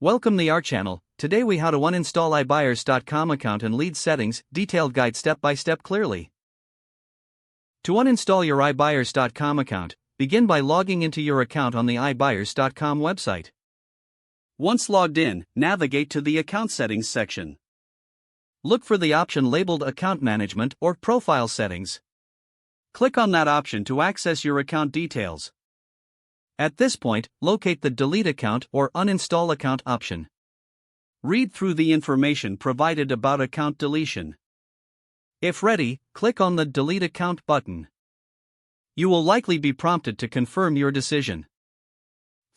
Welcome to our channel. Today we how to uninstall iBuyers.com account and lead settings, detailed guide step by step clearly. To uninstall your iBuyers.com account, begin by logging into your account on the iBuyers.com website. Once logged in, navigate to the account settings section. Look for the option labeled Account Management or Profile Settings. Click on that option to access your account details. At this point, locate the Delete Account or Uninstall Account option. Read through the information provided about account deletion. If ready, click on the Delete Account button. You will likely be prompted to confirm your decision.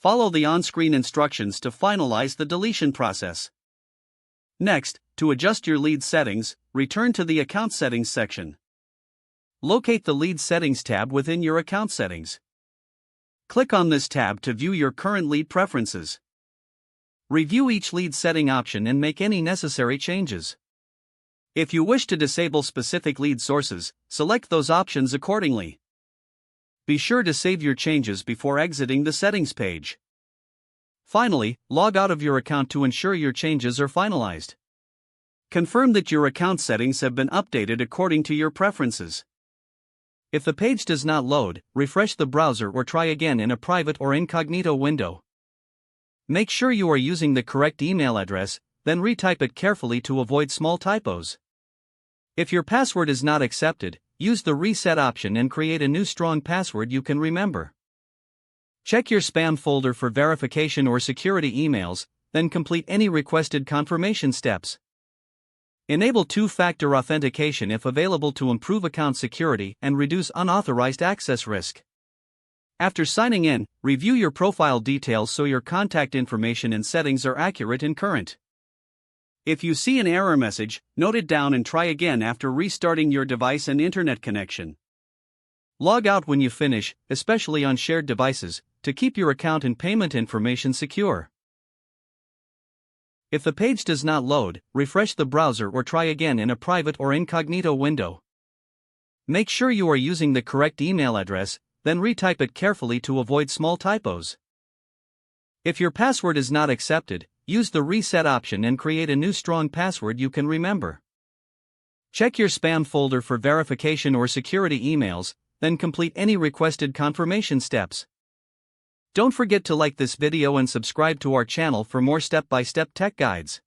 Follow the on-screen instructions to finalize the deletion process. Next, to adjust your lead settings, return to the Account Settings section. Locate the Lead Settings tab within your account settings. Click on this tab to view your current lead preferences. Review each lead setting option and make any necessary changes. If you wish to disable specific lead sources, select those options accordingly. Be sure to save your changes before exiting the settings page. Finally, log out of your account to ensure your changes are finalized. Confirm that your account settings have been updated according to your preferences. If the page does not load, refresh the browser or try again in a private or incognito window. Make sure you are using the correct email address, then retype it carefully to avoid small typos. If your password is not accepted, use the reset option and create a new strong password you can remember. Check your spam folder for verification or security emails, then complete any requested confirmation steps. Enable two-factor authentication if available to improve account security and reduce unauthorized access risk. After signing in, review your profile details so your contact information and settings are accurate and current. If you see an error message, note it down and try again after restarting your device and internet connection. Log out when you finish, especially on shared devices, to keep your account and payment information secure. If the page does not load, refresh the browser or try again in a private or incognito window. Make sure you are using the correct email address, then retype it carefully to avoid small typos. If your password is not accepted, use the reset option and create a new strong password you can remember. Check your spam folder for verification or security emails, then complete any requested confirmation steps. Don't forget to like this video and subscribe to our channel for more step-by-step tech guides.